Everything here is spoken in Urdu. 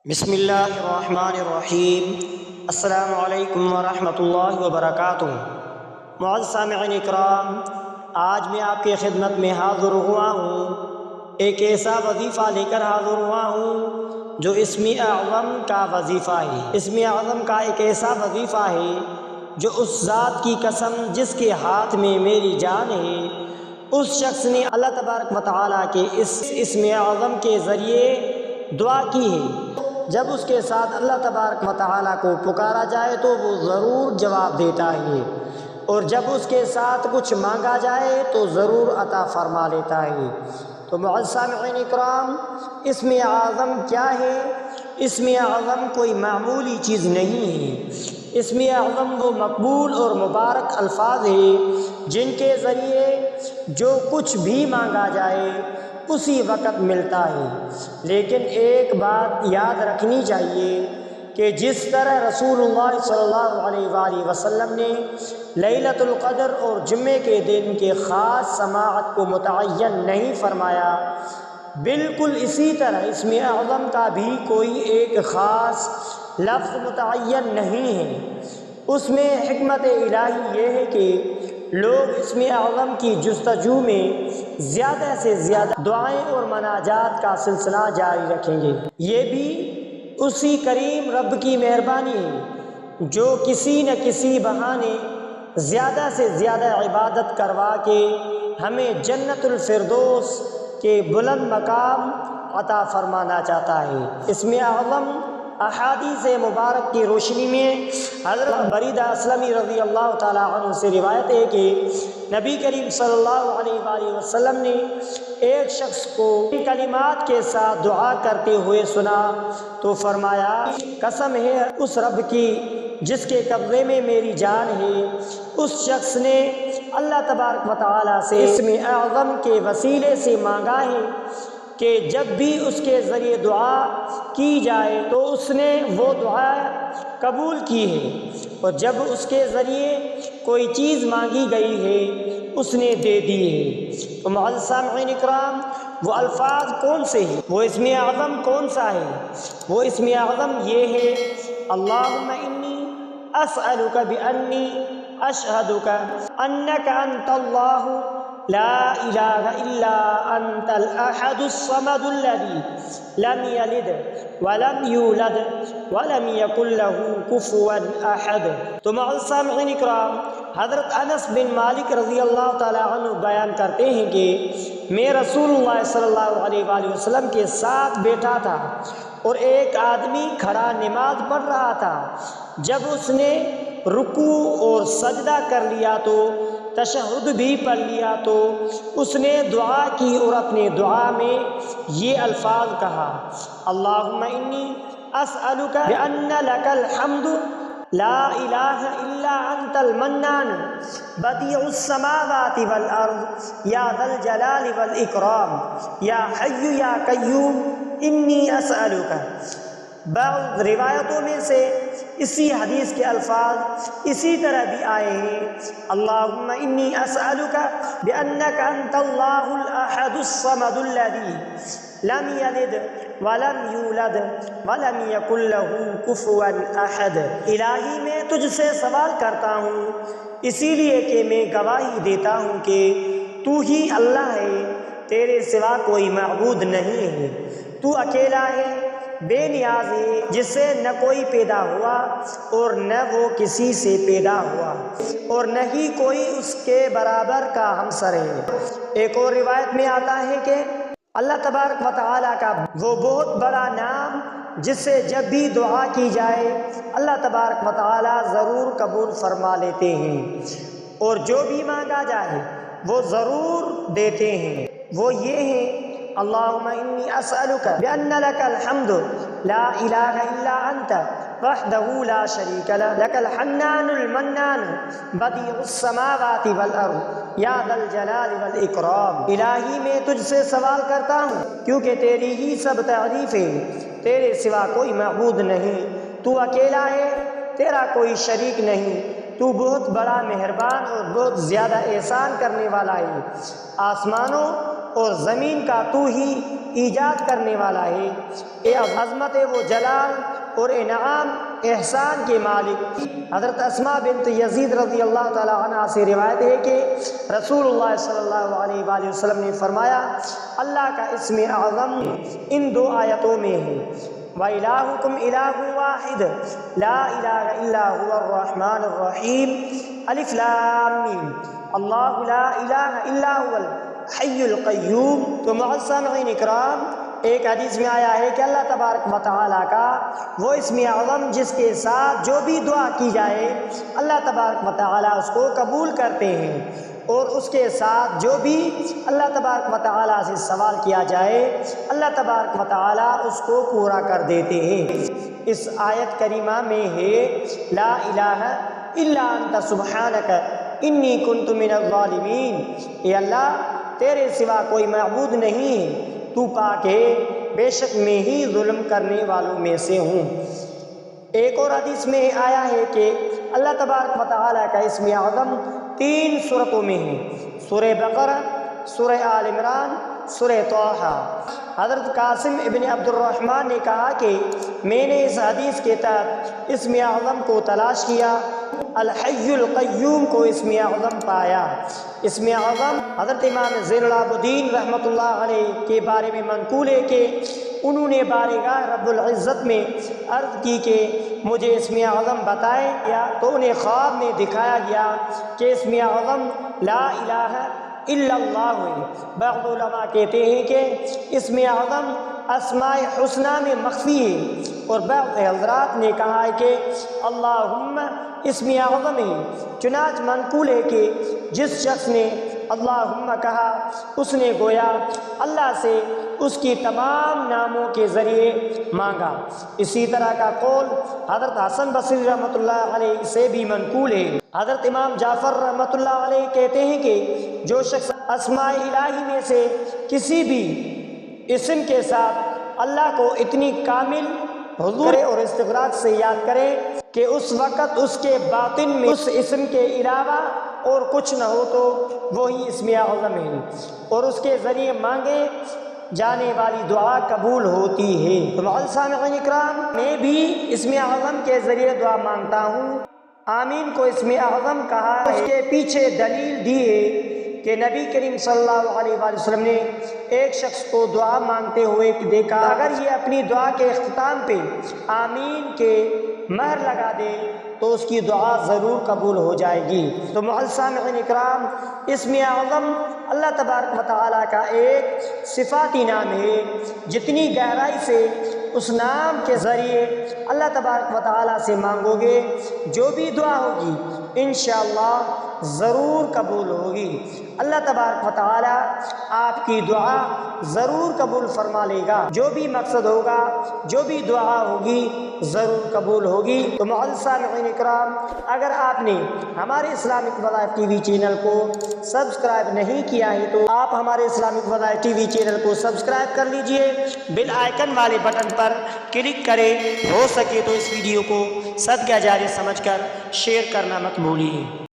بسم اللہ الرحمن الرحیم۔ السلام علیکم ورحمۃ اللہ وبرکاتہ۔ معزز سامعین اکرام، آج میں آپ کی خدمت میں حاضر ہوا ہوں، ایک ایسا وظیفہ لے کر حاضر ہوا ہوں جو اسم اعظم کا وظیفہ ہے۔ اسم اعظم کا ایک ایسا وظیفہ ہے جو اس ذات کی قسم جس کے ہاتھ میں میری جان ہے، اس شخص نے اللہ تبارک و تعالیٰ کے اس اسم اعظم کے ذریعے دعا کی ہے۔ جب اس کے ساتھ اللہ تبارک و تعالیٰ کو پکارا جائے تو وہ ضرور جواب دیتا ہے، اور جب اس کے ساتھ کچھ مانگا جائے تو ضرور عطا فرما لیتا ہے۔ تو معزز سامعین اکرام، اسم اعظم کیا ہے؟ اسم اعظم کوئی معمولی چیز نہیں ہے۔ اسم اعظم وہ مقبول اور مبارک الفاظ ہیں جن کے ذریعے جو کچھ بھی مانگا جائے اسی وقت ملتا ہے۔ لیکن ایک بات یاد رکھنی چاہیے کہ جس طرح رسول اللہ صلی اللہ علیہ وآلہ وسلم نے لیلۃ القدر اور جمعے کے دن کے خاص سماعت کو متعین نہیں فرمایا، بالکل اسی طرح اسم اعظم کا بھی کوئی ایک خاص لفظ متعین نہیں ہے۔ اس میں حکمت الہی یہ ہے کہ لوگ اسم اعظم کی جستجو میں زیادہ سے زیادہ دعائیں اور مناجات کا سلسلہ جاری رکھیں گے۔ یہ بھی اسی کریم رب کی مہربانی ہے جو کسی نہ کسی بہانے زیادہ سے زیادہ عبادت کروا کے ہمیں جنت الفردوس کے بلند مقام عطا فرمانا چاہتا ہے۔ اسم اعظم احادیث مبارک کی روشنی میں حضرت بریدہ اسلمی رضی اللہ تعالیٰ عنہ سے روایت ہے کہ نبی کریم صلی اللہ علیہ وآلہ وسلم نے ایک شخص کو ان کلمات کے ساتھ دعا کرتے ہوئے سنا تو فرمایا، قسم ہے اس رب کی جس کے قبضے میں میری جان ہے، اس شخص نے اللہ تبارک و تعالیٰ سے اسم اعظم کے وسیلے سے مانگا ہے کہ جب بھی اس کے ذریعے دعا کی جائے تو اس نے وہ دعا قبول کی ہے، اور جب اس کے ذریعے کوئی چیز مانگی گئی ہے اس نے دے دی ہے۔ تو معزز سامعین اکرام، وہ الفاظ کون سے ہیں؟ وہ اسم اعظم کون سا ہے؟ وہ اسم اعظم یہ ہے، اللہم انی اسألک بانی اشہدک انک انت اللہ لا الہ الا انت الاحد الصمد الذی لم یلد ولم یولد ولم یکن لہ کفوا احد۔ تو معزز سامعین اکرام، حضرت انس بن مالک رضی اللہ تعالیٰ عنہ بیان کرتے ہیں کہ میں رسول اللہ صلی اللہ علیہ وآلہ وسلم کے ساتھ بیٹھا تھا اور ایک آدمی کھڑا نماز پڑھ رہا تھا۔ جب اس نے رکوع اور سجدہ کر لیا تو تشہد بھی پڑھ لیا تو اس نے دعا کی اور اپنے دعا میں یہ الفاظ کہا، اللہم انی اسألک بأن لک الحمد لا الہ الا انت المنان بدیع السماوات والارض یا ذا الجلال والاکرام یا حی یا قیوم انی اسألک۔ بعض روایتوں میں سے اسی حدیث کے الفاظ اسی طرح بھی آئے ہیں، اللہم انی اسألک بأنک انت اللہ الاحد الصمد الذی لم یلد ولم یولد ولم یکن لہ کفوا احد۔ الہی میں تجھ سے سوال کرتا ہوں اسی لیے کہ میں گواہی دیتا ہوں کہ تو ہی اللہ ہے، تیرے سوا کوئی معبود نہیں ہے، تو اکیلا ہے، بے نیاز ہے، جس سے نہ کوئی پیدا ہوا اور نہ وہ کسی سے پیدا ہوا، اور نہ ہی کوئی اس کے برابر کا ہمسر ہے۔ ایک اور روایت میں آتا ہے کہ اللہ تبارک و تعالیٰ کا وہ بہت بڑا نام جس سے جب بھی دعا کی جائے اللہ تبارک و تعالیٰ ضرور قبول فرما لیتے ہیں، اور جو بھی مانگا جائے وہ ضرور دیتے ہیں۔ وہ یہ ہے، اللہم انی اسألک بأن لک الحمد لا الہ الا انت وحدہ لا شریک لہ لک الحنان المنان بدیع السماوات والارض یا ذا الجلال والاکرام۔ الہی میں تجھ سے سوال کرتا ہوں کیونکہ تیری ہی سب تعریف ہے، تیرے سوا کوئی معبود نہیں، تو اکیلا ہے، تیرا کوئی شریک نہیں، تو بہت بڑا مہربان اور بہت زیادہ احسان کرنے والا ہے، آسمانوں اور زمین کا تو ہی ایجاد کرنے والا ہے، اے عظمت و جلال اور انعام احسان کے مالک۔ حضرت اسماء بنت یزید رضی اللہ تعالی عنہ سے روایت ہے کہ رسول اللہ صلی اللہ علیہ وآلہ وسلم نے فرمایا، اللہ کا اسم اعظم ان دو آیتوں میں ہے، وَإِلَٰهُكُمْ إِلَٰهٌ وَاحِدٌ لَا إِلَٰهَ إِلَّا هُوَ الرَّحْمَٰنُ الرَّحِيمُ الف لام میم اللہ لا الہ الا هو الحی القیوم۔ تو معزز سامعین اکرام، ایک حدیث میں آیا ہے کہ اللہ تبارک و تعالیٰ کا وہ اسم اعظم جس کے ساتھ جو بھی دعا کی جائے اللہ تبارک و تعالیٰ اس کو قبول کرتے ہیں، اور اس کے ساتھ جو بھی اللہ تبارک و تعالیٰ سے سوال کیا جائے اللہ تبارک و تعالیٰ اس کو پورا کر دیتے ہیں۔ اس آیت کریمہ میں ہے لا الہ الا انت سبحانک انی کنت من الظالمین، اے اللہ تیرے سوا کوئی معبود نہیں ہے، تو پاک ہے، بے شک میں ہی ظلم کرنے والوں میں سے ہوں۔ ایک اور حدیث میں آیا ہے کہ اللہ تبارک و تعالیٰ کا اسم اعظم 3 سورتوں میں ہے، سورہ بقرہ، سورہ آل عمران، سورہ طٰہٰ۔ حضرت قاسم ابن عبد الرحمن نے کہا کہ میں نے اس حدیث کے تحت اسم اعظم کو تلاش کیا، الحی القیوم کو اسم اعظم پایا۔ اسم اعظم حضرت امام زین العابدین رحمۃ اللہ علیہ کے بارے میں منقول ہے کہ انہوں نے بارگاہ رب العزت میں عرض کی کہ مجھے اسم اعظم بتائیں گیا، تو انہیں خواب میں دکھایا گیا کہ اسم اعظم لا الہ الا اللہ ہے۔ بعض علماء کہتے ہیں کہ اسم اعظم اسماء حسنہ میں مخفی ہے، اور بعض حضرات نے کہا ہے کہ اللہم اسم اعظم ہے۔ چنانچہ منقول ہے کہ جس شخص نے اللہم کہا اس نے گویا اللہ سے اس کی تمام ناموں کے ذریعے مانگا۔ اسی طرح کا قول حضرت حسن بصری رحمۃ اللہ علیہ سے بھی منقول ہے۔ حضرت امام جعفر رحمۃ اللہ علیہ کہتے ہیں کہ جو شخص اسماء الہی میں سے کسی بھی اسم کے ساتھ اللہ کو اتنی کامل حضور اور استغراق سے یاد کرے کہ اس وقت اس کے باطن میں اس اسم کے علاوہ اور کچھ نہ ہو، تو وہی اسم اعظم ہے، اور اس کے ذریعے مانگے جانے والی دعا قبول ہوتی ہے۔ تو معزز سامعین اکرام، میں بھی اسم اعظم کے ذریعے دعا مانگتا ہوں۔ آمین کو اسم اعظم کہا ہے، اس کے پیچھے دلیل دی ہے کہ نبی کریم صلی اللہ علیہ وآلہ وسلم نے ایک شخص کو دعا مانگتے ہوئے دیکھا، اگر یہ اپنی دعا کے اختتام پہ آمین کے مہر لگا دے تو اس کی دعا ضرور قبول ہو جائے گی۔ تو معزز سامعین اکرام، اسم اعظم اللہ تبارک و تعالیٰ کا ایک صفاتی نام ہے، جتنی گہرائی سے اس نام کے ذریعے اللہ تبارک و تعالیٰ سے مانگو گے، جو بھی دعا ہوگی انشاءاللہ ضرور قبول ہوگی۔ اللہ تبارک و تعالیٰ آپ کی دعا ضرور قبول فرما لے گا، جو بھی مقصد ہوگا، جو بھی دعا ہوگی ضرور قبول ہوگی۔ تو معزز سامعین اکرام، اگر آپ نے ہمارے اسلامک وظائف ٹی وی چینل کو سبسکرائب نہیں کیا ہے تو آپ ہمارے اسلامک وظائف ٹی وی چینل کو سبسکرائب کر لیجئے، بیل آئیکن والے بٹن پر کلک کریں، ہو سکے تو اس ویڈیو کو صدقہ جاریہ سمجھ کر شیئر کرنا مت بھولیے۔